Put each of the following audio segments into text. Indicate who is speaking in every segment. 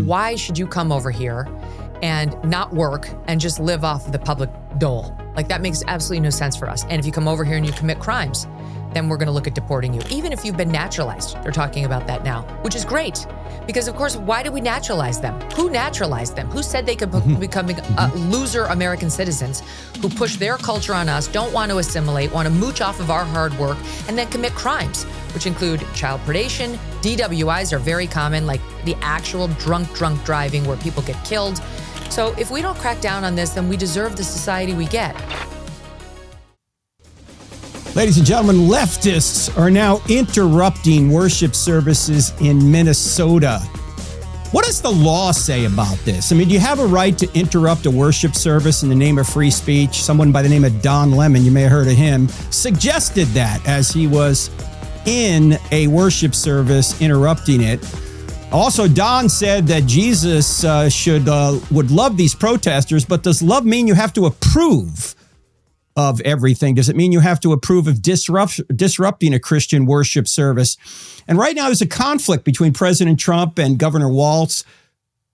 Speaker 1: why should you come over here and not work and just live off of the public dole? Like, that makes absolutely no sense for us. And if you come over here and you commit crimes, then we're going to look at deporting you. Even if you've been naturalized, they're talking about that now, which is great. Because, of course, why did we naturalize them? Who naturalized them? Who said they could become loser American citizens who push their culture on us, don't want to assimilate, want to mooch off of our hard work, and then commit crimes, which include child predation. DWIs are very common, like the actual drunk driving where people get killed. So if we don't crack down on this, then we deserve the society we get.
Speaker 2: Ladies and gentlemen, leftists are now interrupting worship services in Minnesota. What does the law say about this? I mean, do you have a right to interrupt a worship service in the name of free speech? Someone by the name of Don Lemon, you may have heard of him, suggested that as he was in a worship service interrupting it. Also, Don said that Jesus would love these protesters, but does love mean you have to approve of everything? Does it mean you have to approve of disrupting a Christian worship service? And right now there's a conflict between President Trump and Governor Walz.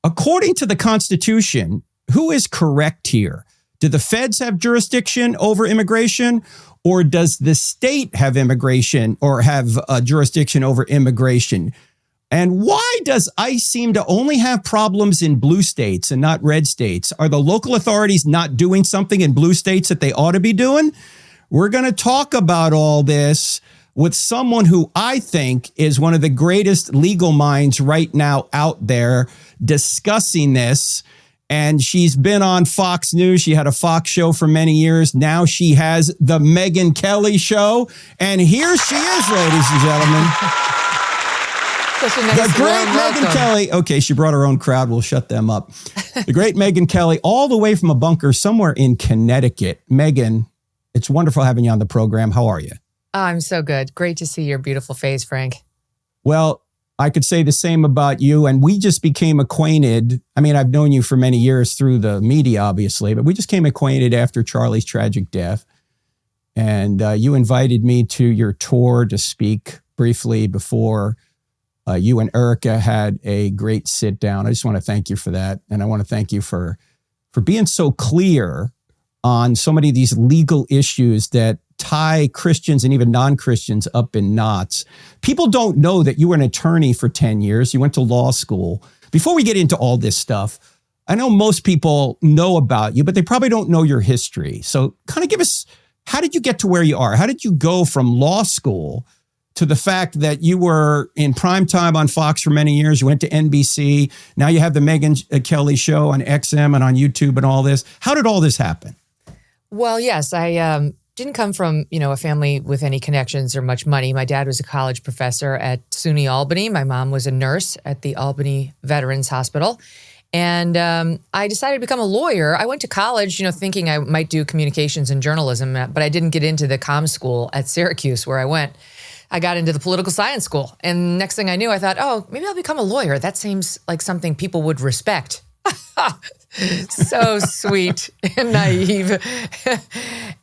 Speaker 2: According to the Constitution, who is correct here? Do the feds have jurisdiction over immigration, or does the state have immigration or have jurisdiction over immigration? And why does ICE seem to only have problems in blue states and not red states? Are the local authorities not doing something in blue states that they ought to be doing? We're going to talk about all this with someone who I think is one of the greatest legal minds right now out there discussing this. And she's been on Fox News. She had a Fox show for many years. Now she has the Megyn Kelly show. And here she is, ladies and gentlemen. The great Megyn Kelly. Okay, she brought her own crowd. We'll shut them up. The great Megyn Kelly, all the way from a bunker somewhere in Connecticut. Megyn, it's wonderful having you on the program. How are you?
Speaker 1: Oh, I'm so good. Great to see your beautiful face, Frank.
Speaker 2: Well, I could say the same about you. And we just became acquainted. I mean, I've known you for many years through the media, obviously, but we just came acquainted after Charlie's tragic death. And you invited me to your tour to speak briefly before you and Erica had a great sit down. I just want to thank you for that. And I want to thank you for being so clear on so many of these legal issues that tie Christians and even non-Christians up in knots. People don't know that you were an attorney for 10 years. You went to law school. Before we get into all this stuff, I know most people know about you, but they probably don't know your history. So kind of give us, how did you get to where you are? How did you go from law school to the fact that you were in prime time on Fox for many years? You went to NBC. Now you have the Megyn Kelly show on XM and on YouTube and all this. How did all this happen?
Speaker 1: Well, yes, I didn't come from, a family with any connections or much money. My dad was a college professor at SUNY Albany. My mom was a nurse at the Albany Veterans Hospital. And I decided to become a lawyer. I went to college, thinking I might do communications and journalism, but I didn't get into the comm school at Syracuse where I went. I got into the political science school. And next thing I knew, I thought, oh, maybe I'll become a lawyer. That seems like something people would respect. So sweet and naive.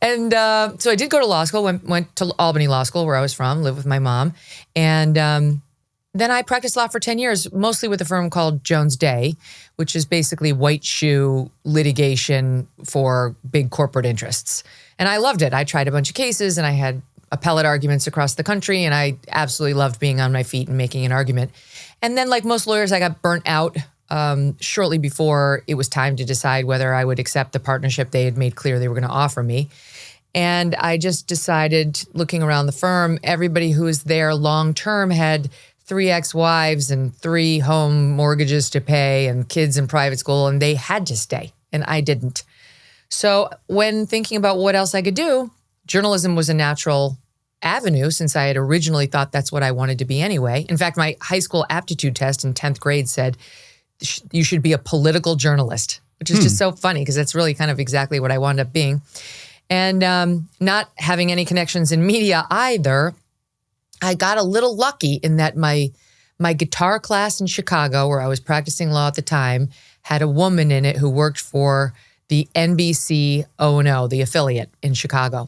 Speaker 1: And so I did go to law school, went to Albany Law School, where I was from, lived with my mom. And then I practiced law for 10 years, mostly with a firm called Jones Day, which is basically white shoe litigation for big corporate interests. And I loved it. I tried a bunch of cases and I had appellate arguments across the country, and I absolutely loved being on my feet and making an argument. And then, like most lawyers, I got burnt out shortly before it was time to decide whether I would accept the partnership they had made clear they were going to offer me. And I just decided, looking around the firm, everybody who was there long-term had 3 ex-wives and 3 home mortgages to pay and kids in private school, and they had to stay, and I didn't. So when thinking about what else I could do, journalism was a natural avenue, since I had originally thought that's what I wanted to be anyway. In fact, my high school aptitude test in 10th grade said, you should be a political journalist, which is just so funny because that's really kind of exactly what I wound up being. And not having any connections in media either, I got a little lucky in that my guitar class in Chicago, where I was practicing law at the time, had a woman in it who worked for the NBC O&O, the affiliate in Chicago.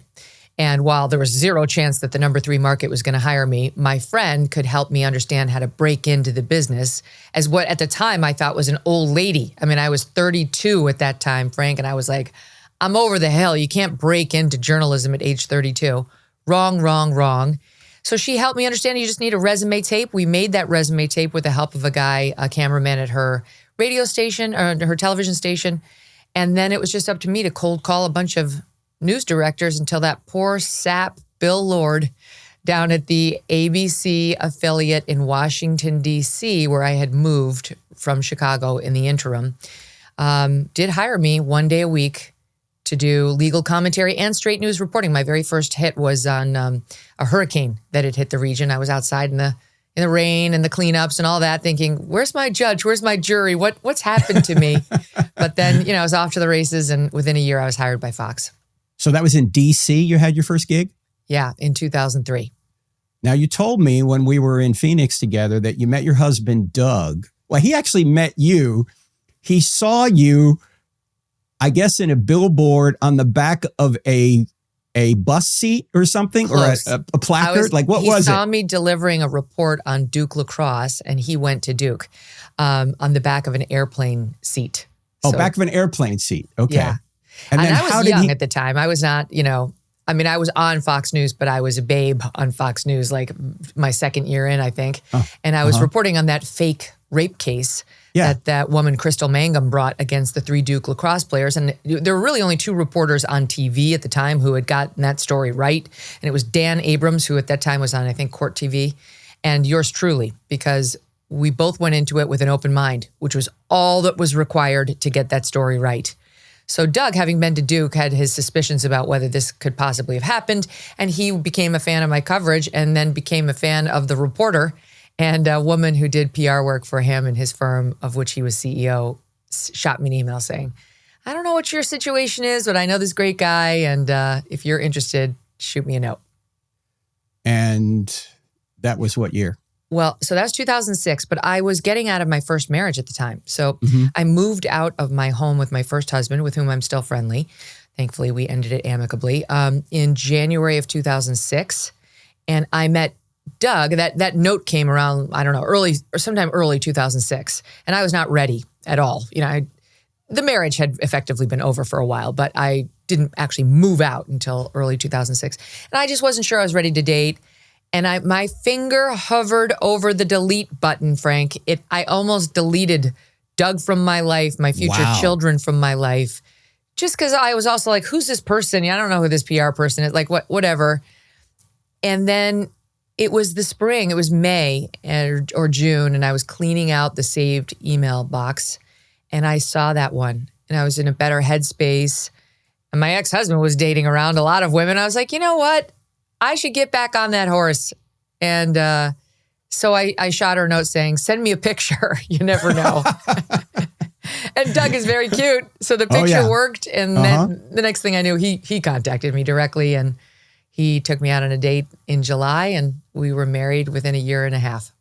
Speaker 1: And while there was zero chance that the number 3 market was going to hire me, my friend could help me understand how to break into the business as what at the time I thought was an old lady. I mean, I was 32 at that time, Frank, and I was like, I'm over the hill. You can't break into journalism at age 32. Wrong. So she helped me understand you just need a resume tape. We made that resume tape with the help of a guy, a cameraman at her radio station or her television station. And then it was just up to me to cold call a bunch of news directors until that poor sap Bill Lord down at the ABC affiliate in Washington, D.C., where I had moved from Chicago in the interim, did hire me 1 day a week to do legal commentary and straight news reporting. My very first hit was on a hurricane that had hit the region. I was outside in the rain and the cleanups and all that thinking, where's my judge? Where's my jury? What's happened to me? But then, I was off to the races, and within a year I was hired by Fox.
Speaker 2: So that was in D.C. you had your first gig?
Speaker 1: Yeah, in 2003.
Speaker 2: Now, you told me when we were in Phoenix together that you met your husband, Doug. Well, he actually met you. He saw you, I guess, in a billboard on the back of a bus seat or something,
Speaker 1: Close.
Speaker 2: Or a placard? What was it?
Speaker 1: He saw me delivering a report on Duke lacrosse, and he went to Duke on the back of an airplane seat.
Speaker 2: Oh, back of an airplane seat. Okay.
Speaker 1: Yeah. And
Speaker 2: then
Speaker 1: I was young at the time. I was not, I was on Fox News, but I was a babe on Fox News, like my second year in, I think. And I was reporting on that fake rape case that woman, Crystal Mangum, brought against the 3 Duke lacrosse players. And there were really only 2 reporters on TV at the time who had gotten that story right. And it was Dan Abrams, who at that time was on, I think, Court TV, and yours truly, because we both went into it with an open mind, which was all that was required to get that story right. So Doug, having been to Duke, had his suspicions about whether this could possibly have happened, and he became a fan of my coverage and then became a fan of the reporter. And a woman who did PR work for him and his firm, of which he was CEO, shot me an email saying, I don't know what your situation is, but I know this great guy, and if you're interested, shoot me a note.
Speaker 2: And that was what year?
Speaker 1: Well, so that was 2006, but I was getting out of my first marriage at the time. So I moved out of my home with my first husband, with whom I'm still friendly. Thankfully, we ended it amicably in January of 2006. And I met Doug. That note came around, I don't know, sometime early 2006. And I was not ready at all. The marriage had effectively been over for a while, but I didn't actually move out until early 2006. And I just wasn't sure I was ready to date. And my finger hovered over the delete button, Frank. I almost deleted Doug from my life, my future children from my life, just because I was also like, who's this person? I don't know who this PR person is. Like, whatever. And then it was the spring. It was May or June, and I was cleaning out the saved email box, and I saw that one, and I was in a better headspace. And my ex-husband was dating around a lot of women. I was like, you know what? I should get back on that horse. And so I shot her a note saying, send me a picture. You never know. And Doug is very cute. So the picture worked. And then the next thing I knew, he contacted me directly, and he took me out on a date in July, and we were married within a year and a half.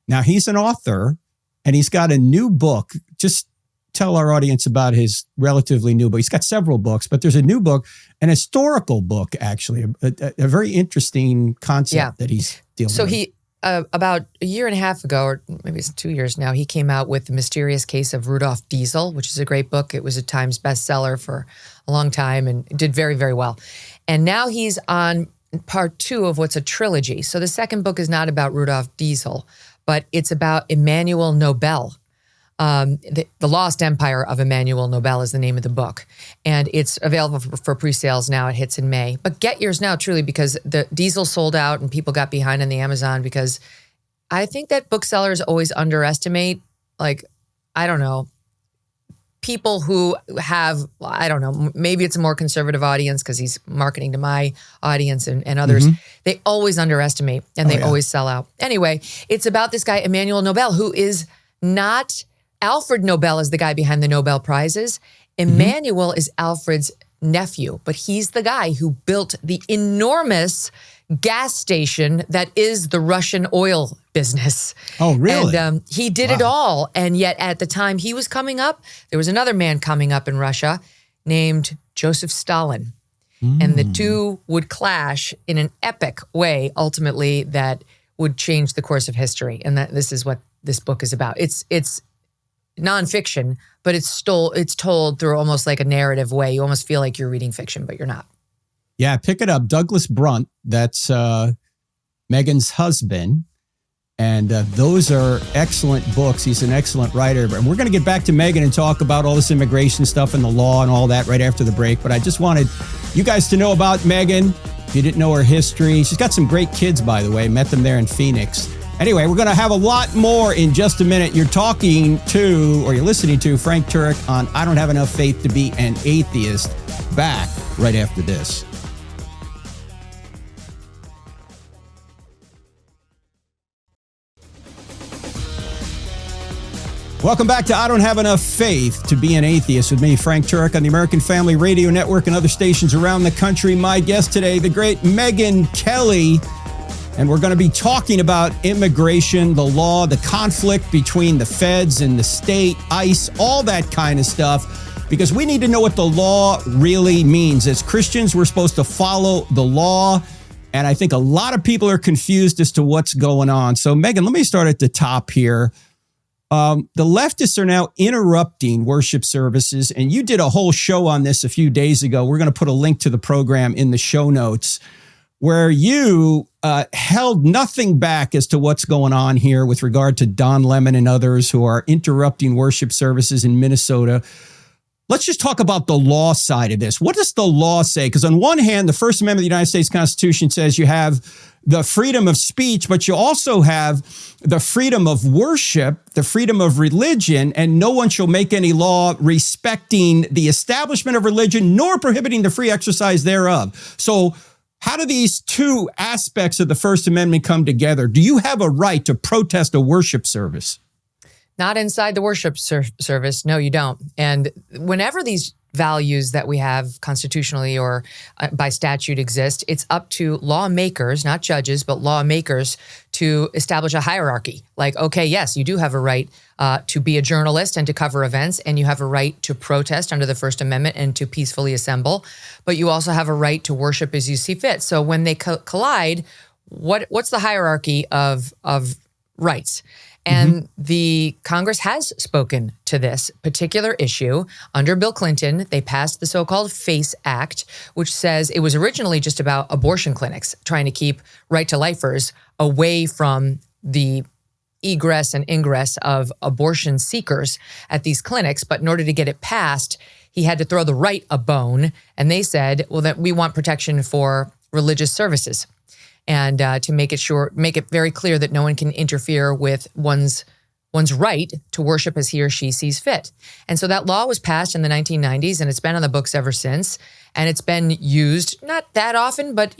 Speaker 2: Now, he's an author, and he's got a new book. Just tell our audience about his relatively new book. He's got several books, but there's a new book, an historical book, actually, a very interesting concept that he's dealing with. So
Speaker 1: he, about a year and a half ago, or maybe it's 2 years now, he came out with The Mysterious Case of Rudolph Diesel, which is a great book. It was a Times bestseller for a long time and did very, very well. And now he's on part 2 of what's a trilogy. So the second book is not about Rudolph Diesel, but it's about Emmanuel Nobel. The Lost Empire of Emmanuel Nobel is the name of the book. And it's available for pre-sales now. It hits in May. But get yours now, truly, because the Diesel sold out and people got behind on the Amazon, because I think that booksellers always underestimate, people who have, maybe it's a more conservative audience because he's marketing to my audience and others. They always underestimate and they always sell out. Anyway, it's about this guy, Emmanuel Nobel, who is not... Alfred Nobel is the guy behind the Nobel Prizes. Emmanuel is Alfred's nephew, but he's the guy who built the enormous gas station that is the Russian oil business.
Speaker 2: Oh, really?
Speaker 1: And he did it all. And yet at the time he was coming up, there was another man coming up in Russia named Joseph Stalin. And the two would clash in an epic way, ultimately, that would change the course of history. And that this is what this book is about. It's nonfiction, but it's told through almost like a narrative way. You almost feel like you're reading fiction, but you're not.
Speaker 2: Yeah, pick it up. Douglas Brunt, that's Megyn's husband. And those are excellent books. He's an excellent writer. And we're going to get back to Megyn and talk about all this immigration stuff and the law and all that right after the break. But I just wanted you guys to know about Megyn. If you didn't know her history, she's got some great kids, by the way. Met them there in Phoenix. Anyway, we're going to have a lot more in just a minute. You're listening to Frank Turek on I Don't Have Enough Faith to Be an Atheist. Back right after this. Welcome back to I Don't Have Enough Faith to Be an Atheist with me, Frank Turek, on the American Family Radio Network and other stations around the country. My guest today, the great Megyn Kelly. And we're going to be talking about immigration, the law, the conflict between the feds and the state, ICE, all that kind of stuff, because we need to know what the law really means. As Christians, we're supposed to follow the law. And I think a lot of people are confused as to what's going on. So, Megyn, let me start at the top here. The leftists are now interrupting worship services, and you did a whole show on this a few days ago. We're going to put a link to the program in the show notes, where you held nothing back as to what's going on here with regard to Don Lemon and others who are interrupting worship services in Minnesota. Let's just talk about the law side of this. What does the law say? Because on one hand, the First Amendment of the United States Constitution says you have the freedom of speech, but you also have the freedom of worship, the freedom of religion, and no one shall make any law respecting the establishment of religion nor prohibiting the free exercise thereof. So how do these two aspects of the First Amendment come together? Do you have a right to protest a worship service?
Speaker 1: Not inside the worship service. No, you don't. And whenever these values that we have constitutionally or by statute exist, it's up to lawmakers, not judges, but lawmakers to establish a hierarchy. Like, okay, yes, you do have a right to be a journalist and to cover events, and you have a right to protest under the First Amendment and to peacefully assemble, but you also have a right to worship as you see fit. So when they collide, what's the hierarchy of rights? And the Congress has spoken to this particular issue. Under Bill Clinton, they passed the so-called FACE Act, which says it was originally just about abortion clinics, trying to keep right-to-lifers away from the egress and ingress of abortion seekers at these clinics. But in order to get it passed, he had to throw the right a bone. And they said, well, that we want protection for religious services. And to make it very clear that no one can interfere with one's right to worship as he or she sees fit. And so that law was passed in the 1990s, and it's been on the books ever since. And it's been used, not that often, but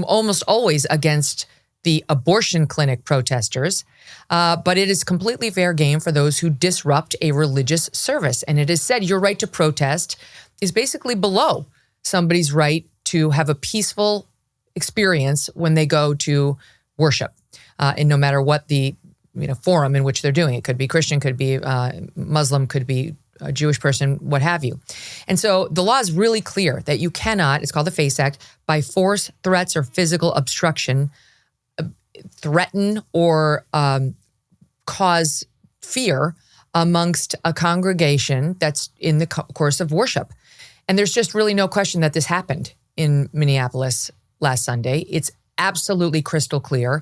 Speaker 1: almost always against the abortion clinic protesters. But it is completely fair game for those who disrupt a religious service. And it is said your right to protest is basically below somebody's right to have a peaceful experience when they go to worship, and no matter what the forum in which they're doing it. Could be Christian, could be Muslim, could be a Jewish person, what have you. And so the law is really clear that you cannot, it's called the FACE Act, by force, threats, or physical obstruction, threaten or cause fear amongst a congregation that's in the course of worship. And there's just really no question that this happened in Minneapolis last Sunday. It's absolutely crystal clear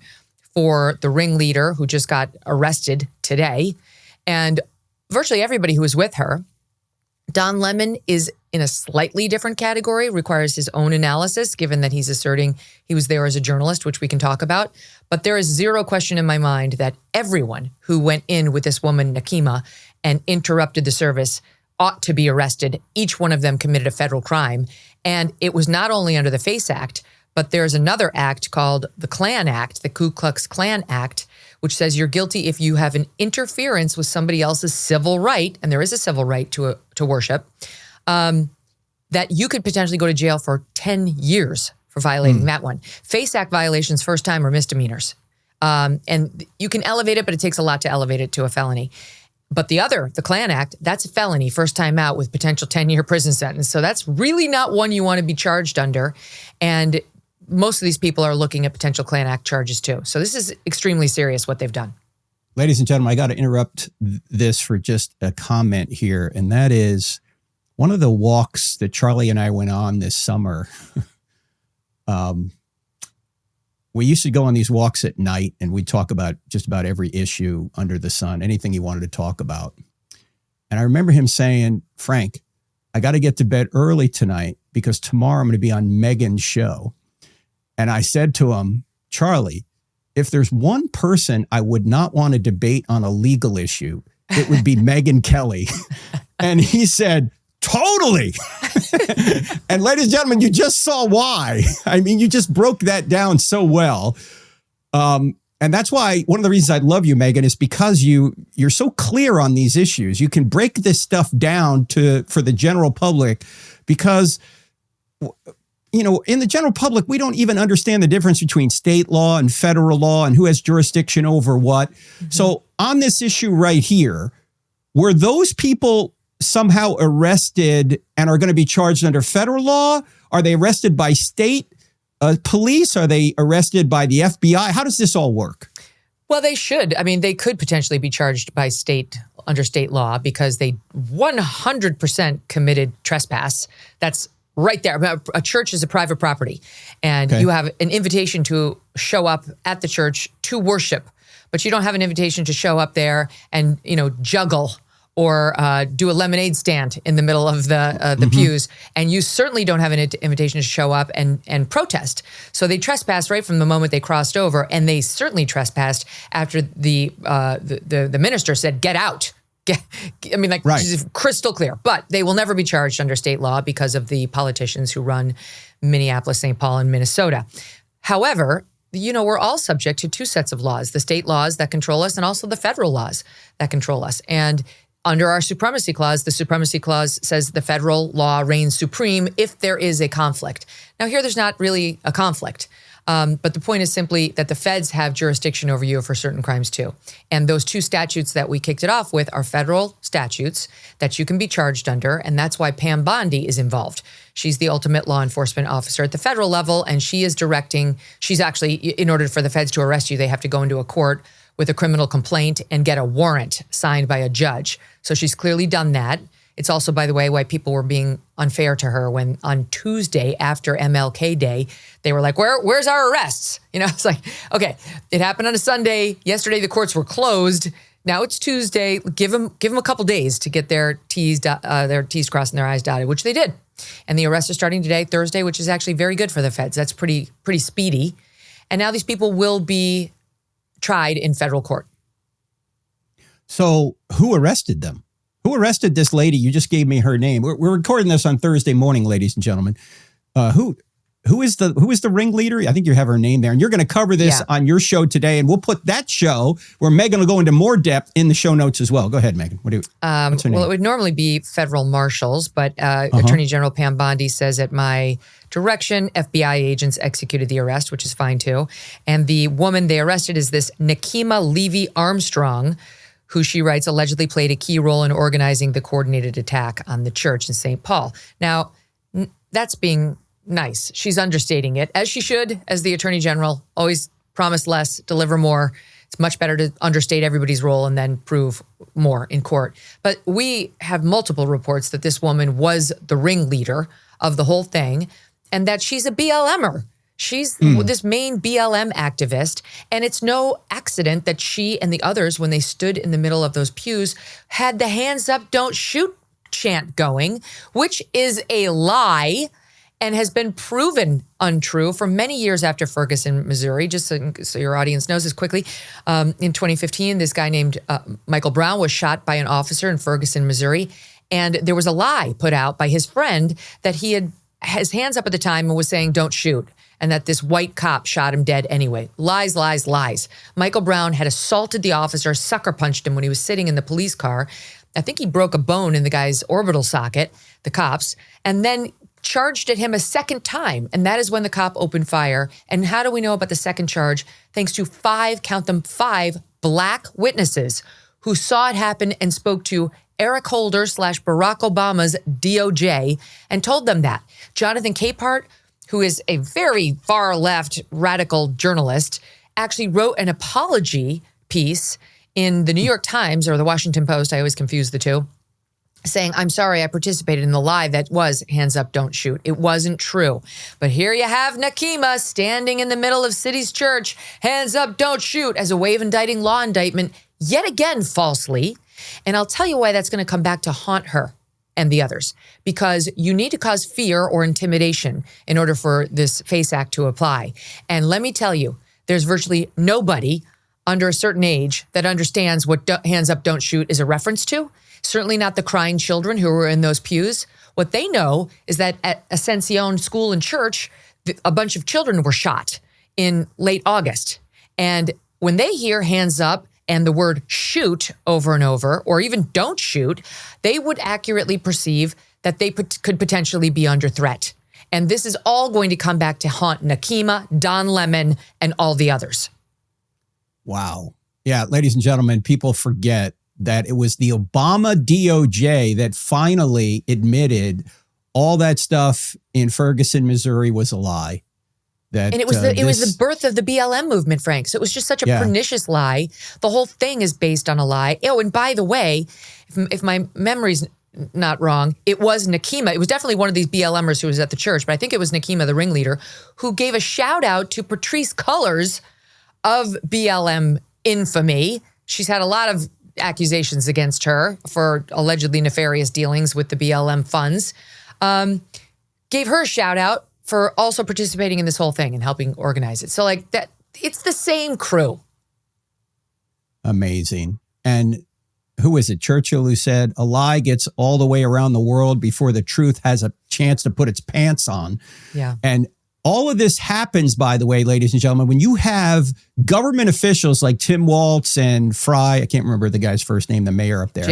Speaker 1: for the ringleader who just got arrested today, and virtually everybody who was with her. Don Lemon is in a slightly different category, requires his own analysis, given that he's asserting he was there as a journalist, which we can talk about. But there is zero question in my mind that everyone who went in with this woman, Nakima, and interrupted the service ought to be arrested. Each one of them committed a federal crime. And it was not only under the FACE Act, but there's another act called the Klan Act, the Ku Klux Klan Act, which says you're guilty if you have an interference with somebody else's civil right, and there is a civil right to worship, that you could potentially go to jail for 10 years for violating that one. FACE Act violations, first time, are misdemeanors. And you can elevate it, but it takes a lot to elevate it to a felony. But the Klan Act, that's a felony, first time out with potential 10-year prison sentence. So that's really not one you want to be charged under. And most of these people are looking at potential Klan Act charges too. So this is extremely serious what they've done.
Speaker 2: Ladies and gentlemen, I got to interrupt this for just a comment here. And that is one of the walks that Charlie and I went on this summer. We used to go on these walks at night and we'd talk about just about every issue under the sun, anything he wanted to talk about. And I remember him saying, Frank, I got to get to bed early tonight because tomorrow I'm going to be on Megyn's show. And I said to him, Charlie, if there's one person I would not want to debate on a legal issue, it would be Megyn Kelly. And he said, totally. And ladies and gentlemen, you just saw why. I mean, you just broke that down so well. And that's why one of the reasons I love you, Megyn, is because you're so clear on these issues. You can break this stuff down for the general public because, you know, in the general public, we don't even understand the difference between state law and federal law and who has jurisdiction over what. Mm-hmm. So on this issue right here, were those people somehow arrested and are going to be charged under federal law? Are they arrested by state police? Are they arrested by the FBI? How does this all work?
Speaker 1: Well, they should. I mean, they could potentially be charged by under state law because they 100% committed trespass. That's right there. A church is a private property, and you have an invitation to show up at the church to worship, but you don't have an invitation to show up there and, you know, juggle or do a lemonade stand in the middle of the pews. And you certainly don't have an invitation to show up and protest. So they trespassed right from the moment they crossed over, and they certainly trespassed after the minister said, get out. Right. Just crystal clear. But they will never be charged under state law because of the politicians who run Minneapolis, St. Paul, and Minnesota. However, you know, we're all subject to two sets of laws, the state laws that control us and also the federal laws that control us. And under our supremacy clause, the supremacy clause says the federal law reigns supreme if there is a conflict. Now here, there's not really a conflict. But the point is simply that the feds have jurisdiction over you for certain crimes too. And those two statutes that we kicked it off with are federal statutes that you can be charged under. And that's why Pam Bondi is involved. She's the ultimate law enforcement officer at the federal level. And she's actually, in order for the feds to arrest you, they have to go into a court with a criminal complaint and get a warrant signed by a judge. So she's clearly done that. It's also, by the way, why people were being unfair to her when on Tuesday after MLK Day, they were like, where's our arrests? You know, it's like, okay, it happened on a Sunday. Yesterday, the courts were closed. Now it's Tuesday. Give them a couple days to get their T's crossed and their I's dotted, which they did. And the arrests are starting today, Thursday, which is actually very good for the feds. That's pretty speedy. And now these people will be tried in federal court.
Speaker 2: So who arrested them? Who arrested this lady? You just gave me her name. We're recording this on Thursday morning, ladies and gentlemen. Who is the ringleader? I think you have her name there. And you're going to cover this on your show today. And we'll put that show where Megyn will go into more depth in the show notes as well. Go ahead, Megyn. What's her name?
Speaker 1: Well, it would normally be federal marshals, but Attorney General Pam Bondi says at my direction, FBI agents executed the arrest, which is fine too. And the woman they arrested is this Nakima Levy Armstrong, who she writes allegedly played a key role in organizing the coordinated attack on the church in St. Paul. Now, that's being nice. She's understating it, as she should, as the Attorney General. Always promise less, deliver more. It's much better to understate everybody's role and then prove more in court. But we have multiple reports that this woman was the ringleader of the whole thing and that she's a BLMer. She's this main BLM activist, and it's no accident that she and the others, when they stood in the middle of those pews, had the hands up, don't shoot chant going, which is a lie and has been proven untrue for many years after Ferguson, Missouri. Just so your audience knows this quickly, in 2015, this guy named Michael Brown was shot by an officer in Ferguson, Missouri, and there was a lie put out by his friend that he had his hands up at the time and was saying, don't shoot, and that this white cop shot him dead anyway. Lies, lies, lies. Michael Brown had assaulted the officer, sucker punched him when he was sitting in the police car. I think he broke a bone in the guy's orbital socket, the cops, and then charged at him a second time. And that is when the cop opened fire. And how do we know about the second charge? Thanks to five, count them, five black witnesses who saw it happen and spoke to Eric Holder / Barack Obama's DOJ and told them that. Jonathan Capehart, who is a very far left radical journalist, actually wrote an apology piece in the New York Times or the Washington Post. I always confuse the two. Saying, I'm sorry, I participated in the lie that was hands up, don't shoot. It wasn't true. But here you have Nakima standing in the middle of City's church, hands up, don't shoot, as a way of indicting law indictment, yet again falsely. And I'll tell you why that's going to come back to haunt her and the others. Because you need to cause fear or intimidation in order for this FACE Act to apply. And let me tell you, there's virtually nobody under a certain age that understands what hands up, don't shoot is a reference to. Certainly not the crying children who were in those pews. What they know is that at Ascension School and Church, a bunch of children were shot in late August. And when they hear hands up and the word shoot over and over, or even don't shoot, they would accurately perceive that they could potentially be under threat. And this is all going to come back to haunt Nakima, Don Lemon, and all the others.
Speaker 2: Wow. Yeah, ladies and gentlemen, people forget that it was the Obama DOJ that finally admitted all that stuff in Ferguson, Missouri was a lie. And
Speaker 1: it was the birth of the BLM movement, Frank. So it was just such a pernicious lie. The whole thing is based on a lie. Oh, and by the way, if my memory's not wrong, it was Nakima. It was definitely one of these BLMers who was at the church, but I think it was Nakima, the ringleader, who gave a shout out to Patrisse Cullors of BLM infamy. She's had a lot of accusations against her for allegedly nefarious dealings with the BLM funds. Gave her a shout out for also participating in this whole thing and helping organize it. So like that, it's the same crew.
Speaker 2: Amazing. And who is it? Churchill, who said, a lie gets all the way around the world before the truth has a chance to put its pants on.
Speaker 1: Yeah.
Speaker 2: And all of this happens, by the way, ladies and gentlemen, when you have government officials like Tim Walz and Fry, I can't remember the guy's first name, the mayor up there.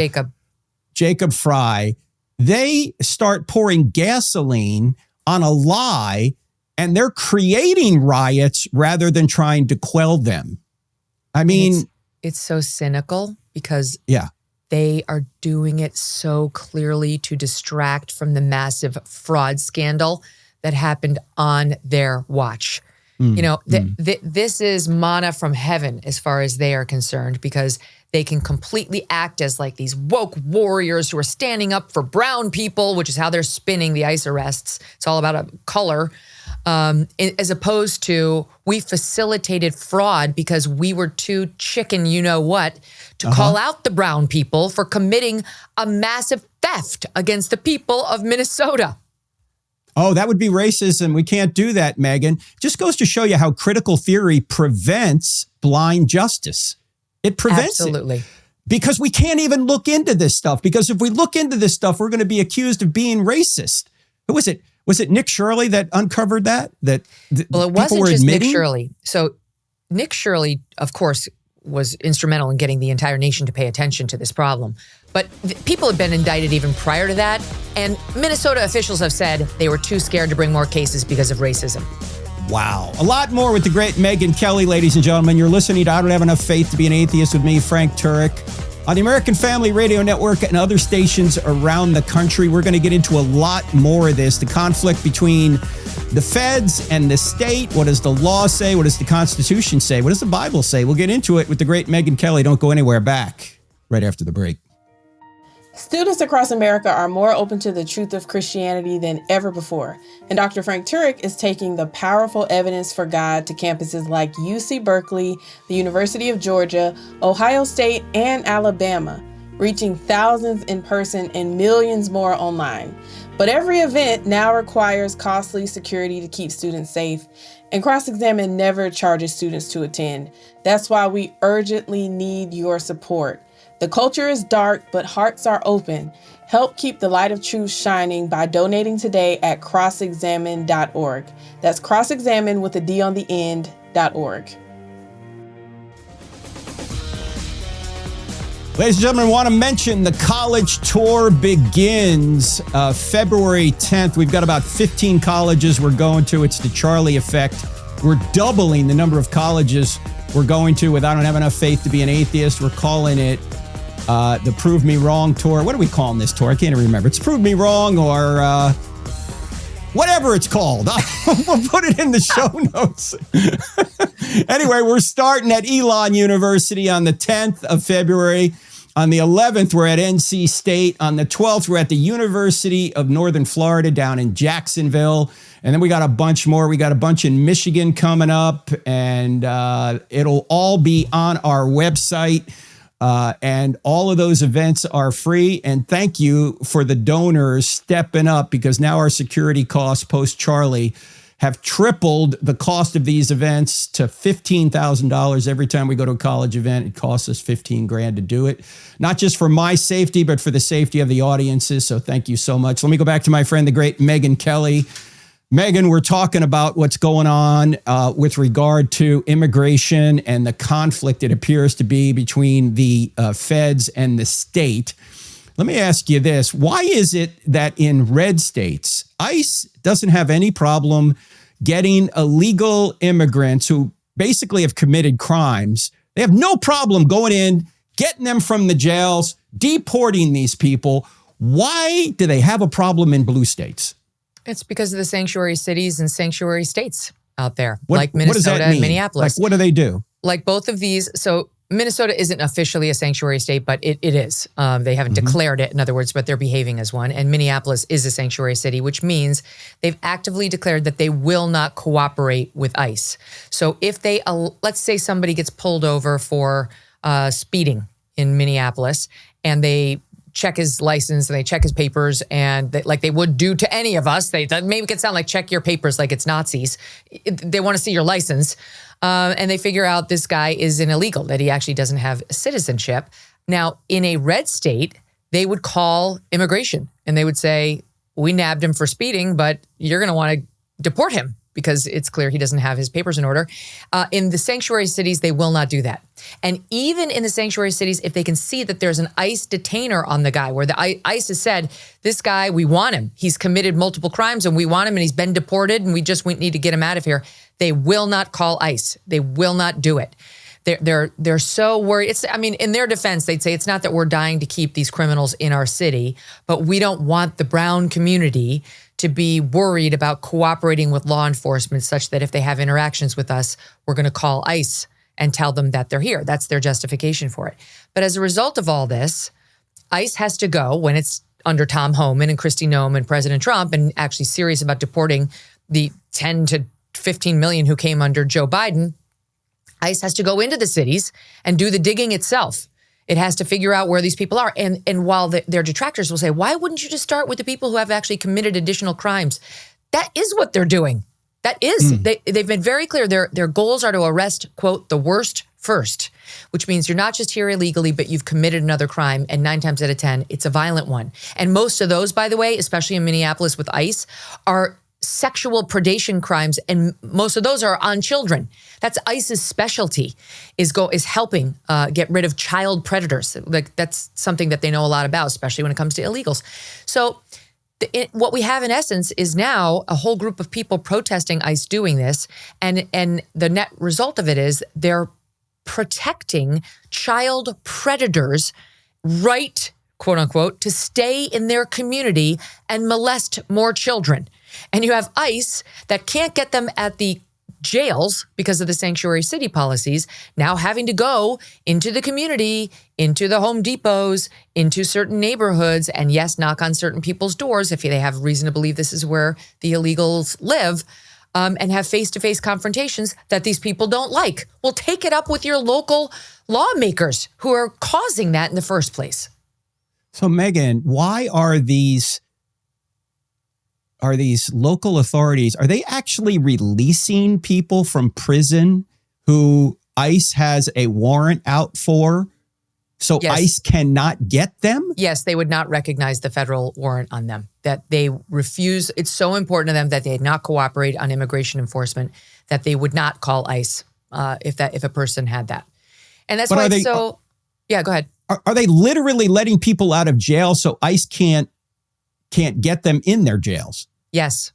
Speaker 2: Jacob Fry, they start pouring gasoline on a lie and they're creating riots rather than trying to quell them. I mean,
Speaker 1: it's so cynical because they are doing it so clearly to distract from the massive fraud scandal that happened on their watch. This is manna from heaven as far as they are concerned, because they can completely act as like these woke warriors who are standing up for brown people, which is how they're spinning the ICE arrests. It's all about a color, as opposed to we facilitated fraud because we were too chicken, to call out the brown people for committing a massive theft against the people of Minnesota.
Speaker 2: Oh, that would be racism. We can't do that, Megyn. Just goes to show you how critical theory prevents blind justice. It prevents it. Because we can't even look into this stuff. Because if we look into this stuff, we're going to be accused of being racist. Who was it? Was it Nick Shirley that uncovered that?
Speaker 1: Well, it wasn't just Nick Shirley. So Nick Shirley, of course, was instrumental in getting the entire nation to pay attention to this problem. But people have been indicted even prior to that. And Minnesota officials have said they were too scared to bring more cases because of racism.
Speaker 2: Wow. A lot more with the great Megyn Kelly, ladies and gentlemen. You're listening to I Don't Have Enough Faith to Be an Atheist with me, Frank Turek, on the American Family Radio Network and other stations around the country. We're going to get into a lot more of this, the conflict between the feds and the state. What does the law say? What does the Constitution say? What does the Bible say? We'll get into it with the great Megyn Kelly. Don't go anywhere. Back right after the break.
Speaker 3: Students across America are more open to the truth of Christianity than ever before, and Dr. Frank Turek is taking the powerful evidence for God to campuses like UC Berkeley, the University of Georgia, Ohio State, and Alabama, reaching thousands in person and millions more online. But every event now requires costly security to keep students safe, and Cross-Examine never charges students to attend. That's why we urgently need your support. The culture is dark, but hearts are open. Help keep the light of truth shining by donating today at crossexamine.org. That's crossexamine with a D on the end.org.
Speaker 2: Ladies and gentlemen, I want to mention the college tour begins February 10th. We've got about 15 colleges we're going to. It's the Charlie effect. We're doubling the number of colleges we're going to with I Don't Have Enough Faith to Be an Atheist. We're calling it the Prove Me Wrong tour. What are we calling this tour? I can't even remember. It's Prove Me Wrong or whatever it's called. We'll put it in the show notes. Anyway, we're starting at Elon University on the 10th of February. On the 11th, we're at NC State. On the 12th, we're at the University of Northern Florida down in Jacksonville. And then we got a bunch more. We got a bunch in Michigan coming up, and it'll all be on our website. And all of those events are free. And thank you for the donors stepping up, because now our security costs post-Charlie have tripled the cost of these events to $15,000 every time we go to a college event. It costs us $15,000 to do it, not just for my safety, but for the safety of the audiences. So thank you so much. Let me go back to my friend, the great Megyn Kelly. Megyn, we're talking about what's going on with regard to immigration and the conflict it appears to be between the feds and the state. Let me ask you this. Why is it that in red states, ICE doesn't have any problem getting illegal immigrants who basically have committed crimes? They have no problem going in, getting them from the jails, deporting these people. Why do they have a problem in blue states?
Speaker 1: It's because of the sanctuary cities and sanctuary states out there, like Minnesota and Minneapolis.
Speaker 2: Like, what do they do?
Speaker 1: Like both of these. So Minnesota isn't officially a sanctuary state, but it is. They haven't declared it, in other words, but they're behaving as one. And Minneapolis is a sanctuary city, which means they've actively declared that they will not cooperate with ICE. So if they, let's say somebody gets pulled over for speeding in Minneapolis, and they check his license and they check his papers, and like they would do to any of us. They maybe it sound like check your papers like it's Nazis. They want to see your license. And they figure out this guy is an illegal, that he actually doesn't have citizenship. Now, in a red state, they would call immigration and they would say, we nabbed him for speeding, but you're going to want to deport him because it's clear he doesn't have his papers in order. In the sanctuary cities, they will not do that. And even in the sanctuary cities, if they can see that there's an ICE detainer on the guy, where the ICE has said, this guy, we want him. He's committed multiple crimes and we want him, and he's been deported and we need to get him out of here. They will not call ICE. They will not do it. They're so worried. In their defense, they'd say it's not that we're dying to keep these criminals in our city, but we don't want the brown community to be worried about cooperating with law enforcement, such that if they have interactions with us, we're going to call ICE and tell them that they're here. That's their justification for it. But as a result of all this, ICE has to go, when it's under Tom Homan and Kristi Noem and President Trump, and actually serious about deporting the 10 to 15 million who came under Joe Biden, ICE has to go into the cities and do the digging itself. It has to figure out where these people are. And while their detractors will say, why wouldn't you just start with the people who have actually committed additional crimes? That is what they're doing. That is. They've been very clear. Their goals are to arrest, quote, the worst first, which means you're not just here illegally, but you've committed another crime. And 9 times out of 10, it's a violent one. And most of those, by the way, especially in Minneapolis with ICE, are sexual predation crimes, and most of those are on children. That's ICE's specialty, is helping get rid of child predators. Like, that's something that they know a lot about, especially when it comes to illegals. So what we have in essence is now a whole group of people protesting ICE doing this, and the net result of it is they're protecting child predators' right, quote unquote, to stay in their community and molest more children. And you have ICE that can't get them at the jails because of the sanctuary city policies, now having to go into the community, into the Home Depots, into certain neighborhoods, and yes, knock on certain people's doors if they have reason to believe this is where the illegals live, and have face-to-face confrontations that these people don't like. Well, take it up with your local lawmakers who are causing that in the first place.
Speaker 2: So, Megyn, why are these local authorities, are they actually releasing people from prison who ICE has a warrant out for? So yes. ICE cannot get them?
Speaker 1: Yes, they would not recognize the federal warrant on them, that they refuse. It's so important to them that they not cooperate on immigration enforcement, that they would not call ICE if a person had that. And that's why it's so, yeah, go ahead.
Speaker 2: Are they literally letting people out of jail so ICE can't get them in their jails?
Speaker 1: Yes.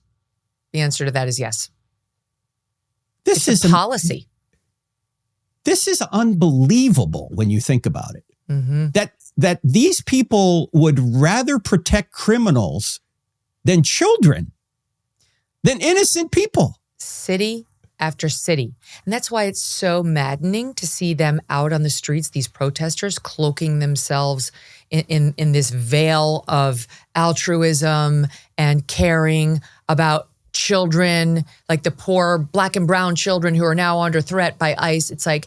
Speaker 1: The answer to that is yes.
Speaker 2: This is
Speaker 1: a policy.
Speaker 2: This is unbelievable when you think about it.
Speaker 1: Mm-hmm.
Speaker 2: that these people would rather protect criminals than children, than innocent people.
Speaker 1: City after city. And that's why it's so maddening to see them out on the streets, these protesters cloaking themselves in this veil of altruism and caring about children, like the poor Black and brown children who are now under threat by ICE. It's like,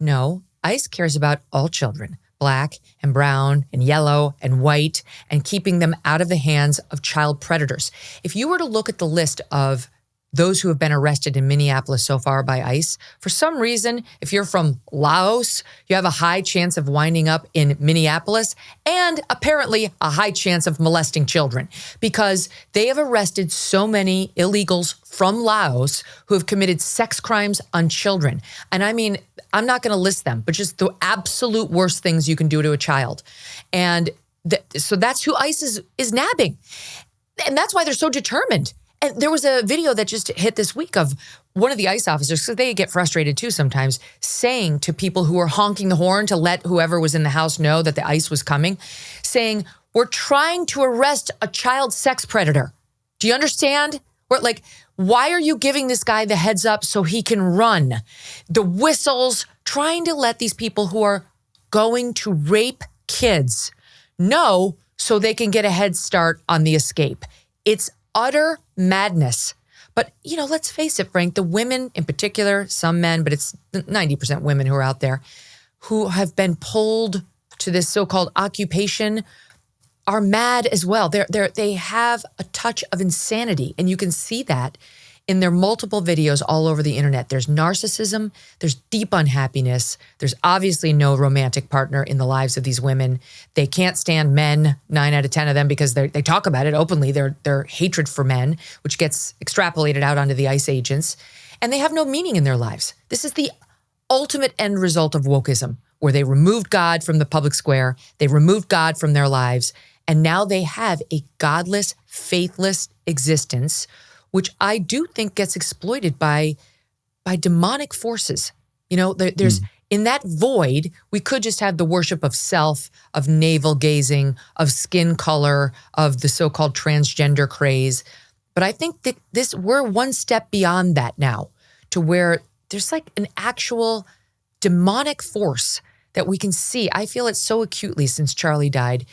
Speaker 1: no, ICE cares about all children, Black and brown and yellow and white, and keeping them out of the hands of child predators. If you were to look at the list of those who have been arrested in Minneapolis so far by ICE, for some reason, if you're from Laos, you have a high chance of winding up in Minneapolis, and apparently a high chance of molesting children, because they have arrested so many illegals from Laos who have committed sex crimes on children. And I mean, I'm not going to list them, but just the absolute worst things you can do to a child. And so that's who ICE is nabbing. And that's why they're so determined. And there was a video that just hit this week of one of the ICE officers, because they get frustrated too sometimes, saying to people who are honking the horn to let whoever was in the house know that the ICE was coming, saying, we're trying to arrest a child sex predator. Do you understand? We're like, why are you giving this guy the heads up so he can run? The whistles, trying to let these people who are going to rape kids know so they can get a head start on the escape. It's utter madness. But, you know, let's face it, Frank, the women in particular, some men, but it's 90% women who are out there who have been pulled to this so-called occupation are mad as well. They have a touch of insanity, and you can see that in their multiple videos all over the internet. There's narcissism, there's deep unhappiness, there's obviously no romantic partner in the lives of these women. They can't stand men, 9 out of 10 of them, because they talk about it openly, their hatred for men, which gets extrapolated out onto the ICE agents, and they have no meaning in their lives. This is the ultimate end result of wokeism, where they removed God from the public square, they removed God from their lives, and now they have a godless, faithless existence, which I do think gets exploited by demonic forces. You know, there's in that void, we could just have the worship of self, of navel gazing, of skin color, of the so-called transgender craze. But I think that we're one step beyond that now, to where there's like an actual demonic force that we can see. I feel it so acutely since Charlie died,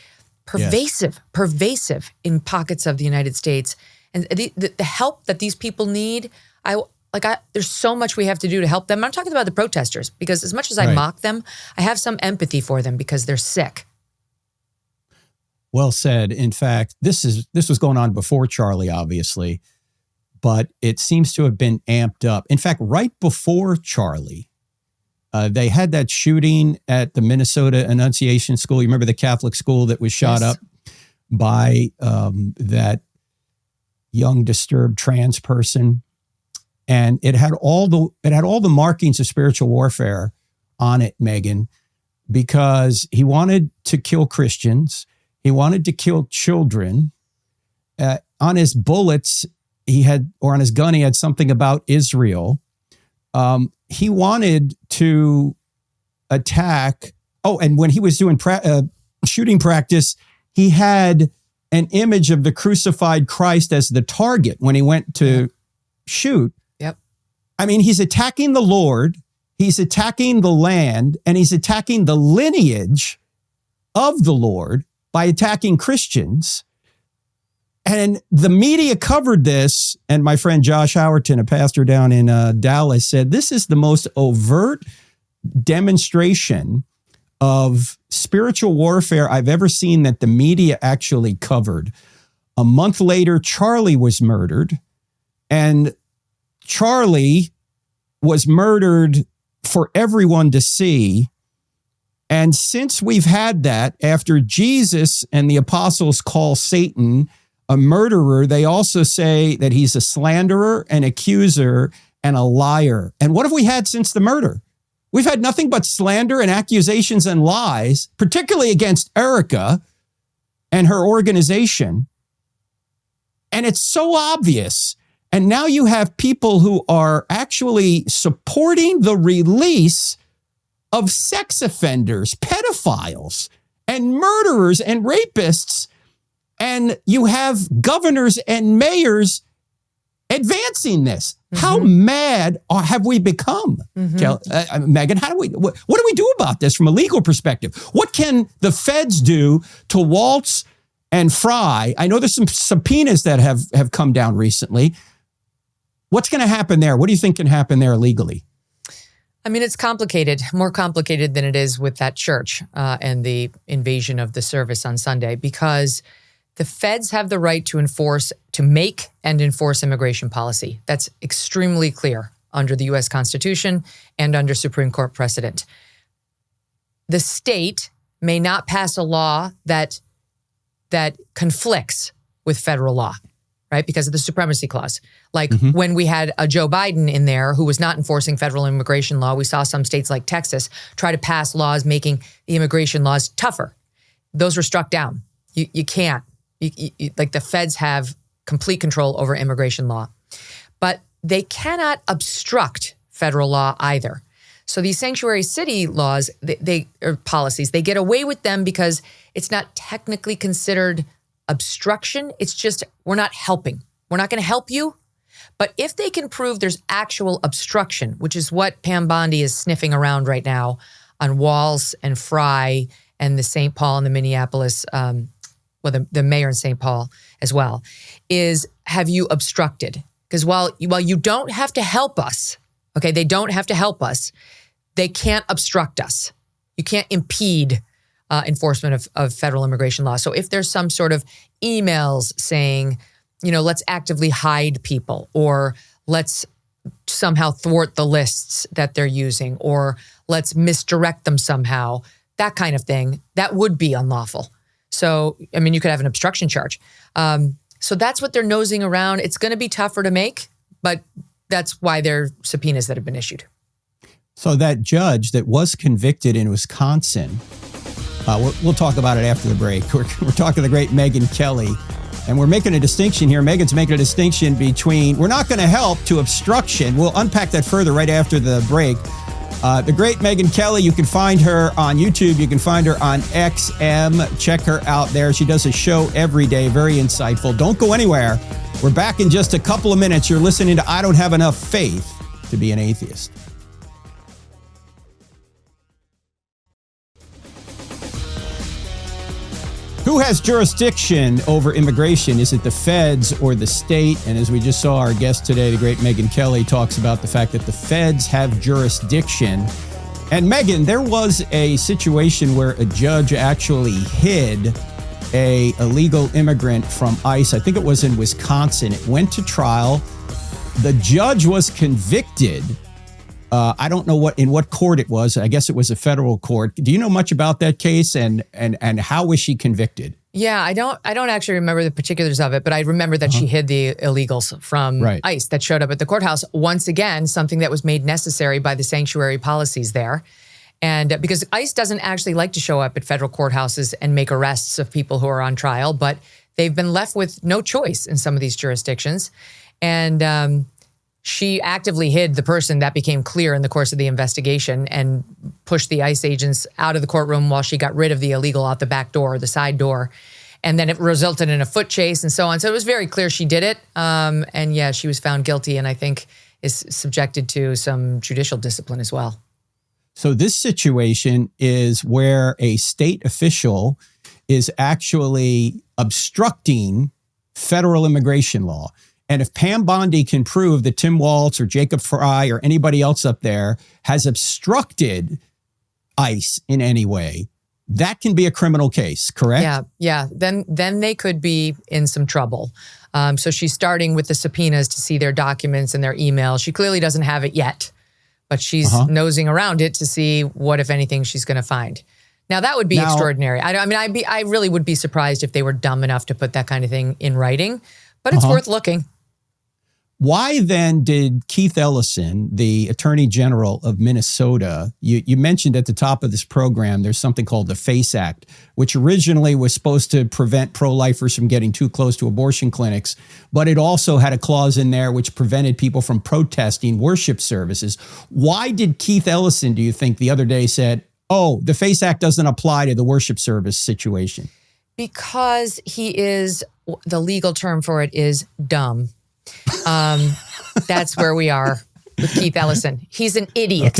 Speaker 1: pervasive in pockets of the United States. And the help that these people need, there's so much we have to do to help them. I'm talking about the protesters, because as much as I mock them, I have some empathy for them because they're sick.
Speaker 2: Well said. In fact, this was going on before Charlie, obviously, but it seems to have been amped up. In fact, right before Charlie, they had that shooting at the Minnesota Annunciation School. You remember the Catholic school that was shot up by that young disturbed trans person, and it had all the markings of spiritual warfare on it, Megyn, because he wanted to kill Christians, he wanted to kill children. On his bullets, on his gun, he had something about Israel. He wanted to attack. Oh, and when he was doing shooting practice, he had an image of the crucified Christ as the target when he went to shoot.
Speaker 1: Yep.
Speaker 2: I mean, he's attacking the Lord, he's attacking the land, and he's attacking the lineage of the Lord by attacking Christians. And the media covered this, and my friend Josh Howerton, a pastor down in Dallas, said this is the most overt demonstration of spiritual warfare I've ever seen that the media actually covered. A month later, Charlie was murdered, and Charlie was murdered for everyone to see. And since we've had that, after Jesus and the apostles call Satan a murderer, they also say that he's a slanderer, an accuser, and a liar. And what have we had since the murder? We've had nothing but slander and accusations and lies, particularly against Erica and her organization. And it's so obvious. And now you have people who are actually supporting the release of sex offenders, pedophiles. and murderers and rapists, and you have governors and mayors advancing this. How mad have we become? Megyn, what do we do about this from a legal perspective? What can the feds do to Waltz and Fry? I know there's some subpoenas that have come down recently. What's going to happen there? What do you think can happen there legally?
Speaker 1: I mean, it's complicated, more complicated than it is with that church and the invasion of the service on Sunday, because the feds have the right to make and enforce immigration policy. That's extremely clear under the U.S. Constitution and under Supreme Court precedent. The state may not pass a law that conflicts with federal law, right? Because of the supremacy clause. Like when we had a Joe Biden in there who was not enforcing federal immigration law, we saw some states like Texas try to pass laws making the immigration laws tougher. Those were struck down. You can't. Like the feds have complete control over immigration law, but they cannot obstruct federal law either. So these sanctuary city laws, or policies, they get away with them because it's not technically considered obstruction. It's just, we're not helping. We're not going to help you. But if they can prove there's actual obstruction, which is what Pam Bondi is sniffing around right now on Waltz and Fry and the St. Paul and the Minneapolis, the mayor in St. Paul as well, is have you obstructed? Because while you don't have to help us, okay, they don't have to help us, they can't obstruct us. You can't impede enforcement of federal immigration law. So if there's some sort of emails saying, let's actively hide people, or let's somehow thwart the lists that they're using, or let's misdirect them somehow, that kind of thing, that would be unlawful. So, I mean, you could have an obstruction charge. So that's what they're nosing around. It's going to be tougher to make, but that's why there are subpoenas that have been issued.
Speaker 2: So that judge that was convicted in Wisconsin, we'll talk about it after the break. We're talking to the great Megyn Kelly, and we're making a distinction here. Megyn's making a distinction between, we're not going to help, to obstruction. We'll unpack that further right after the break. The great Megyn Kelly, you can find her on YouTube. You can find her on XM. Check her out there. She does a show every day. Very insightful. Don't go anywhere. We're back in just a couple of minutes. You're listening to I Don't Have Enough Faith to Be an Atheist. Who has jurisdiction over immigration? Is it the feds or the state? And as we just saw, our guest today, the great Megyn Kelly, talks about the fact that the feds have jurisdiction. And Megyn, there was a situation where a judge actually hid a illegal immigrant from ICE. I think it was in Wisconsin. It went to trial. The judge was convicted. I don't know in what court it was. I guess it was a federal court. Do you know much about that case, and how was she convicted?
Speaker 1: Yeah, I don't actually remember the particulars of it, but I remember that she hid the illegals from ICE that showed up at the courthouse. Once again, something that was made necessary by the sanctuary policies there. And because ICE doesn't actually like to show up at federal courthouses and make arrests of people who are on trial, but they've been left with no choice in some of these jurisdictions. And she actively hid the person. That became clear in the course of the investigation, and pushed the ICE agents out of the courtroom while she got rid of the illegal out the back door, the side door. And then it resulted in a foot chase and so on. So it was very clear she did it. And yeah, she was found guilty, and I think is subjected to some judicial discipline as well.
Speaker 2: So this situation is where a state official is actually obstructing federal immigration law. And if Pam Bondi can prove that Tim Waltz or Jacob Fry or anybody else up there has obstructed ICE in any way, that can be a criminal case, correct?
Speaker 1: Yeah. Then they could be in some trouble. So she's starting with the subpoenas to see their documents and their emails. She clearly doesn't have it yet, but she's nosing around it to see what, if anything, she's going to find. Now, that would be extraordinary. I really would be surprised if they were dumb enough to put that kind of thing in writing, but it's worth looking.
Speaker 2: Why then did Keith Ellison, the Attorney General of Minnesota, you mentioned at the top of this program, there's something called the FACE Act, which originally was supposed to prevent pro-lifers from getting too close to abortion clinics, but it also had a clause in there which prevented people from protesting worship services. Why did Keith Ellison, do you think, the other day said, Oh, the FACE Act doesn't apply to the worship service situation.
Speaker 1: Because he is, the legal term for it is dumb. That's where we are with Keith Ellison. He's an idiot.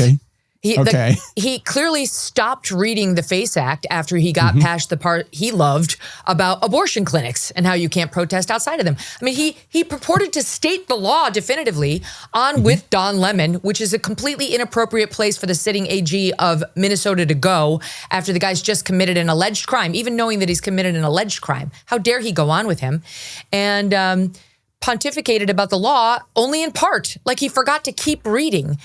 Speaker 2: Okay.
Speaker 1: He clearly stopped reading the FACE Act after he got past the part he loved about abortion clinics and how you can't protest outside of them. I mean, he purported to state the law definitively on with Don Lemon, which is a completely inappropriate place for the sitting AG of Minnesota to go after the guy's just committed an alleged crime, even knowing that he's committed an alleged crime. How dare he go on with him? And pontificated about the law only in part, like he forgot to keep reading.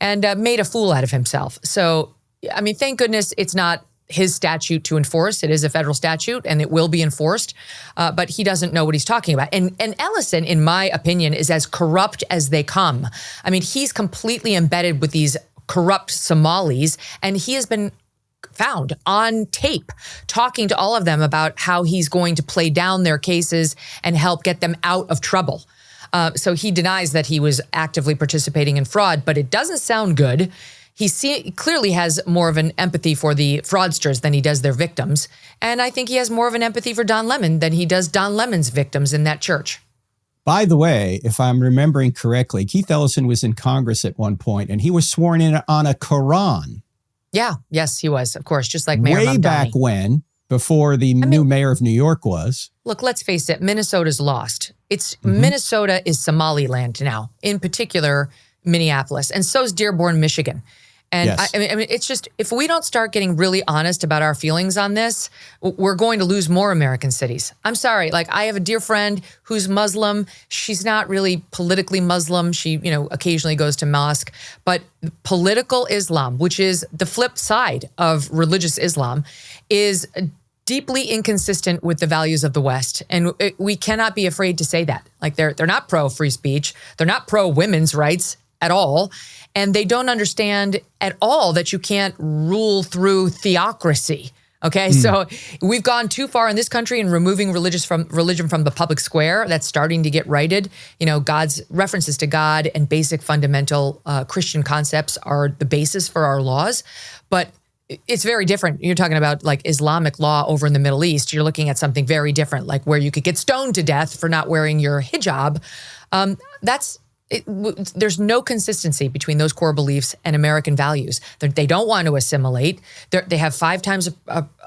Speaker 1: And made a fool out of himself. So, I mean, thank goodness it's not his statute to enforce. It is a federal statute and it will be enforced. But he doesn't know what he's talking about. And Ellison, in my opinion, is as corrupt as they come. I mean, he's completely embedded with these corrupt Somalis. And he has been found on tape talking to all of them about how he's going to play down their cases and help get them out of trouble. So he denies that he was actively participating in fraud, but it doesn't sound good. He clearly has more of an empathy for the fraudsters than he does their victims. And I think he has more of an empathy for Don Lemon than he does Don Lemon's victims in that church.
Speaker 2: By the way, if I'm remembering correctly, Keith Ellison was in Congress at one point and he was sworn in on a Quran. Yeah.
Speaker 1: Yes, he was, of course, just like Mayor Mamdani.
Speaker 2: Way back when, before the new mayor of New York was.
Speaker 1: Look, let's face it, Minnesota's lost. Minnesota is Somaliland now, in particular, Minneapolis, and so's Dearborn, Michigan. And
Speaker 2: yes.
Speaker 1: I mean, it's just, if we don't start getting really honest about our feelings on this, we're going to lose more American cities. I'm sorry. Like, I have a dear friend who's Muslim. She's not really politically Muslim. She, occasionally goes to mosque. But political Islam, which is the flip side of religious Islam, is deeply inconsistent with the values of the West. And we cannot be afraid to say that. Like, they're not pro-free speech. They're not pro-women's rights at all. And they don't understand at all that you can't rule through theocracy. Okay, so we've gone too far in this country in removing religion from the public square. That's starting to get righted. God's references to God and basic fundamental Christian concepts are the basis for our laws. But it's very different. You're talking about like Islamic law over in the Middle East. You're looking at something very different, like where you could get stoned to death for not wearing your hijab. There's no consistency between those core beliefs and American values. They don't want to assimilate. They have 5 times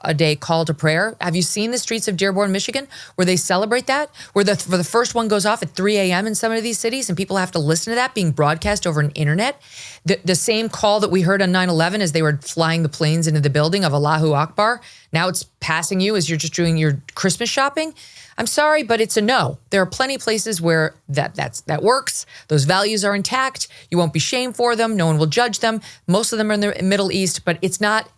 Speaker 1: a day call to prayer. Have you seen the streets of Dearborn, Michigan, where they celebrate that? Where the first one goes off at 3 a.m. in some of these cities and people have to listen to that being broadcast over an internet? The same call that we heard on 9/11 as they were flying the planes into the building of Allahu Akbar, now it's passing you as you're just doing your Christmas shopping. I'm sorry, but it's a no. There are plenty of places where that works. Those values are intact. You won't be shamed for them. No one will judge them. Most of them are in the Middle East, but it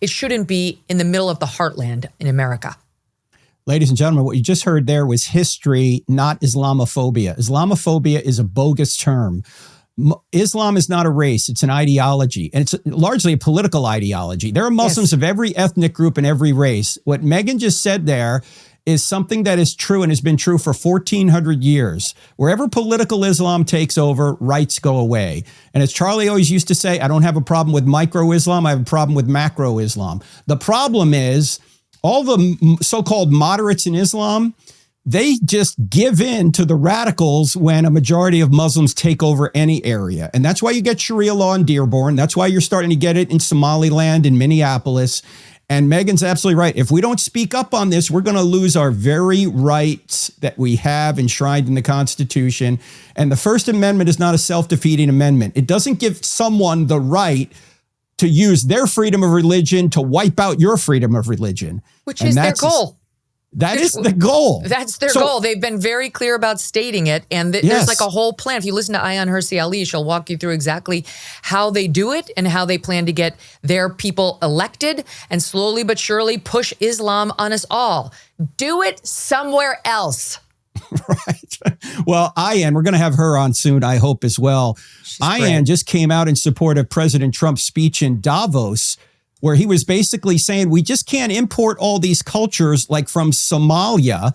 Speaker 1: shouldn't be in the middle of the heartland in America.
Speaker 2: Ladies and gentlemen, what you just heard there was history, not Islamophobia. Islamophobia is a bogus term. Islam is not a race, it's an ideology, and it's largely a political ideology. There are Muslims of every ethnic group and every race. What Megyn just said there is something that is true and has been true for 1,400 years. Wherever political Islam takes over, rights go away. And as Charlie always used to say, I don't have a problem with micro-Islam, I have a problem with macro-Islam. The problem is all the so-called moderates in Islam, they just give in to the radicals when a majority of Muslims take over any area. And that's why you get Sharia law in Dearborn. That's why you're starting to get it in Somaliland, in Minneapolis. And Megyn's absolutely right. If we don't speak up on this, we're going to lose our very rights that we have enshrined in the Constitution. And the First Amendment is not a self-defeating amendment. It doesn't give someone the right to use their freedom of religion to wipe out your freedom of religion.
Speaker 1: Which is their goal.
Speaker 2: That is the goal.
Speaker 1: That's their goal. They've been very clear about stating it. And there's like a whole plan. If you listen to Ayaan Hirsi Ali, she'll walk you through exactly how they do it and how they plan to get their people elected and slowly but surely push Islam on us all. Do it somewhere else.
Speaker 2: Right. Well, Ayaan, we're going to have her on soon, I hope, as well. Ayaan just came out in support of President Trump's speech in Davos, where he was basically saying we just can't import all these cultures like from Somalia,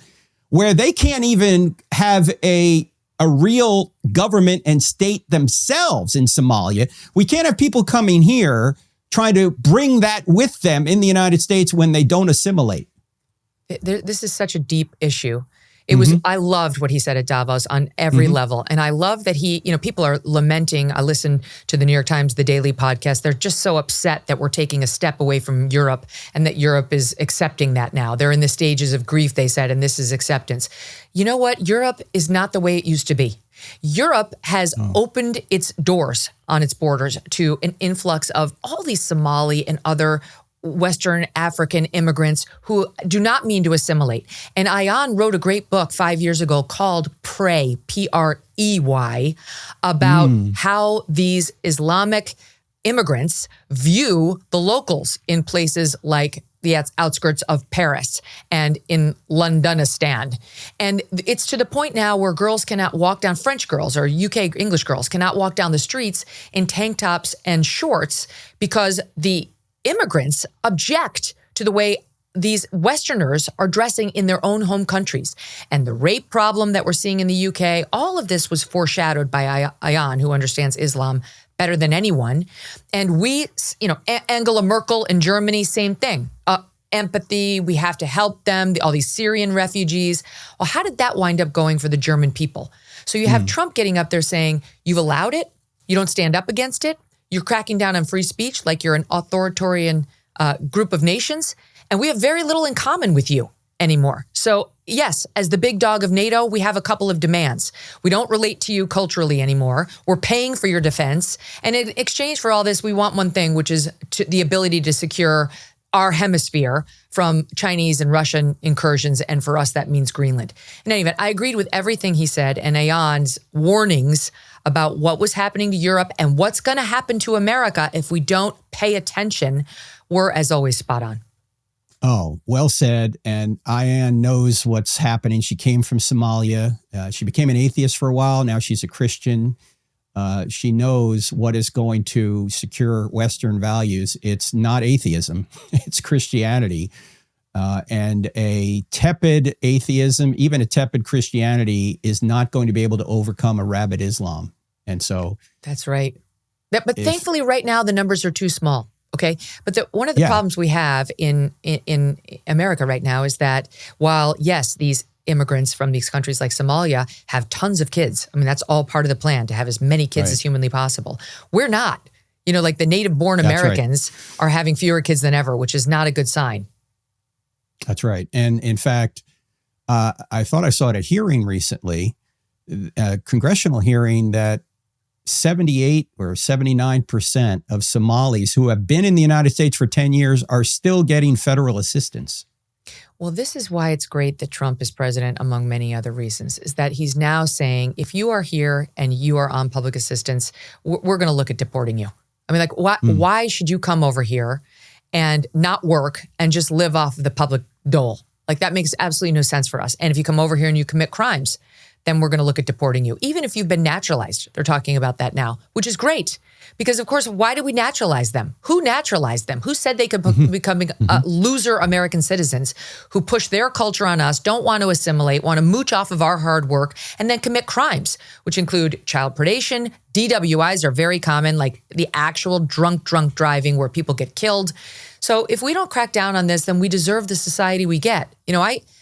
Speaker 2: where they can't even have a real government and state themselves in Somalia. We can't have people coming here trying to bring that with them in the United States when they don't assimilate?
Speaker 1: This is such a deep issue. It was, I loved what he said at Davos on every level. And I love that people are lamenting. I listened to the New York Times, the Daily podcast. They're just so upset that we're taking a step away from Europe and that Europe is accepting that now. They're in the stages of grief, they said, and this is acceptance. You know what? Europe is not the way it used to be. Europe has opened its doors on its borders to an influx of all these Somali and other Western African immigrants who do not mean to assimilate. And Ayan wrote a great book 5 years ago called Prey, P-R-E-Y, about how these Islamic immigrants view the locals in places like the outskirts of Paris and in Londonistan. And it's to the point now where girls cannot walk down, French girls or UK English girls cannot walk down the streets in tank tops and shorts because the immigrants object to the way these Westerners are dressing in their own home countries. And the rape problem that we're seeing in the UK, all of this was foreshadowed by Ayan, who understands Islam better than anyone. And we, Angela Merkel in Germany, same thing. Empathy, we have to help them, all these Syrian refugees. Well, how did that wind up going for the German people? So you have Trump getting up there saying, you've allowed it, you don't stand up against it, you're cracking down on free speech like you're an authoritarian group of nations, and we have very little in common with you anymore. So yes, as the big dog of NATO, we have a couple of demands. We don't relate to you culturally anymore. We're paying for your defense. And in exchange for all this, we want one thing, which is the ability to secure our hemisphere from Chinese and Russian incursions. And for us, that means Greenland. In any event, I agreed with everything he said and Ayan's warnings about what was happening to Europe and what's going to happen to America if we don't pay attention. We're, as always, spot on.
Speaker 2: Oh, well said. And Ayan knows what's happening. She came from Somalia. She became an atheist for a while. Now she's a Christian. She knows what is going to secure Western values. It's not atheism. It's Christianity. And a tepid atheism, even a tepid Christianity, is not going to be able to overcome a rabid Islam. And so
Speaker 1: that's right. But thankfully, right now, the numbers are too small. Okay. But one of the problems we have in America right now is that while, yes, these immigrants from these countries like Somalia have tons of kids. I mean, that's all part of the plan, to have as many kids as humanly possible. We're not. Like the native-born Americans are having fewer kids than ever, which is not a good sign.
Speaker 2: That's right. And in fact, I thought I saw at a hearing recently, a congressional hearing, that 78 or 79% of Somalis who have been in the United States for 10 years are still getting federal assistance.
Speaker 1: Well, this is why it's great that Trump is president, among many other reasons, is that he's now saying, if you are here and you are on public assistance, we're going to look at deporting you. I mean, why should you come over here and not work and just live off of the public dole? Like, that makes absolutely no sense for us. And if you come over here and you commit crimes, then we're going to look at deporting you. Even if you've been naturalized, they're talking about that now, which is great. Because, of course, why did we naturalize them? Who naturalized them? Who said they could become loser American citizens who push their culture on us, don't want to assimilate, want to mooch off of our hard work, and then commit crimes, which include child predation. DWIs are very common, like the actual drunk driving where people get killed. So if we don't crack down on this, then we deserve the society we get.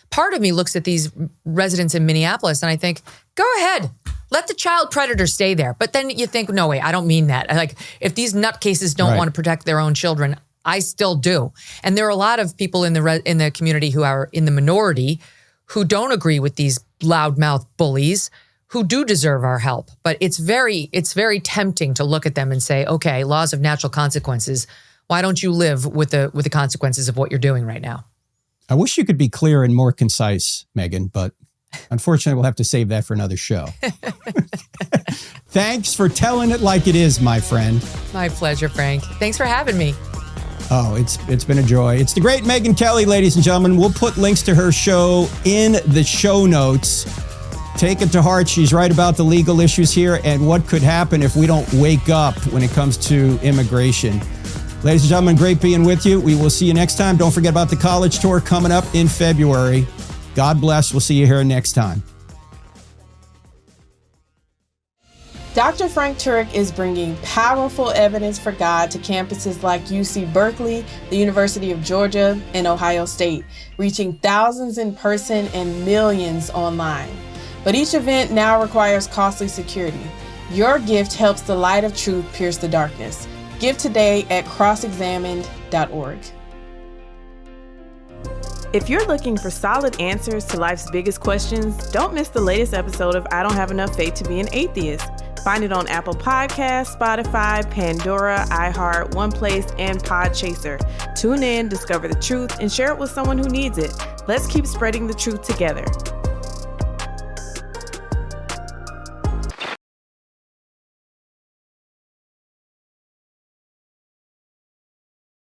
Speaker 1: Part of me looks at these residents in Minneapolis and I think, go ahead, let the child predator stay there. But then you think, no, wait, I don't mean that. Like, if these nutcases don't want to protect their own children, I still do. And there are a lot of people in the community who are in the minority who don't agree with these loudmouth bullies who do deserve our help. But it's very tempting to look at them and say, okay, laws of natural consequences. Why don't you live with the consequences of what you're doing right now?
Speaker 2: I wish you could be clearer and more concise, Megyn, but unfortunately, we'll have to save that for another show. Thanks for telling it like it is, my friend.
Speaker 1: My pleasure, Frank. Thanks for having me.
Speaker 2: Oh, it's been a joy. It's the great Megyn Kelly, ladies and gentlemen. We'll put links to her show in the show notes. Take it to heart. She's right about the legal issues here and what could happen if we don't wake up when it comes to immigration. Ladies and gentlemen, great being with you. We will see you next time. Don't forget about the college tour coming up in February. God bless. We'll see you here next time.
Speaker 3: Dr. Frank Turek is bringing powerful evidence for God to campuses like UC Berkeley, the University of Georgia, and Ohio State, reaching thousands in person and millions online. But each event now requires costly security. Your gift helps the light of truth pierce the darkness. Give today at crossexamined.org. If you're looking for solid answers to life's biggest questions, don't miss the latest episode of I Don't Have Enough Faith to Be an Atheist. Find it on Apple Podcasts, Spotify, Pandora, iHeart, OnePlace, and Podchaser. Tune in, discover the truth, and share it with someone who needs it. Let's keep spreading the truth together.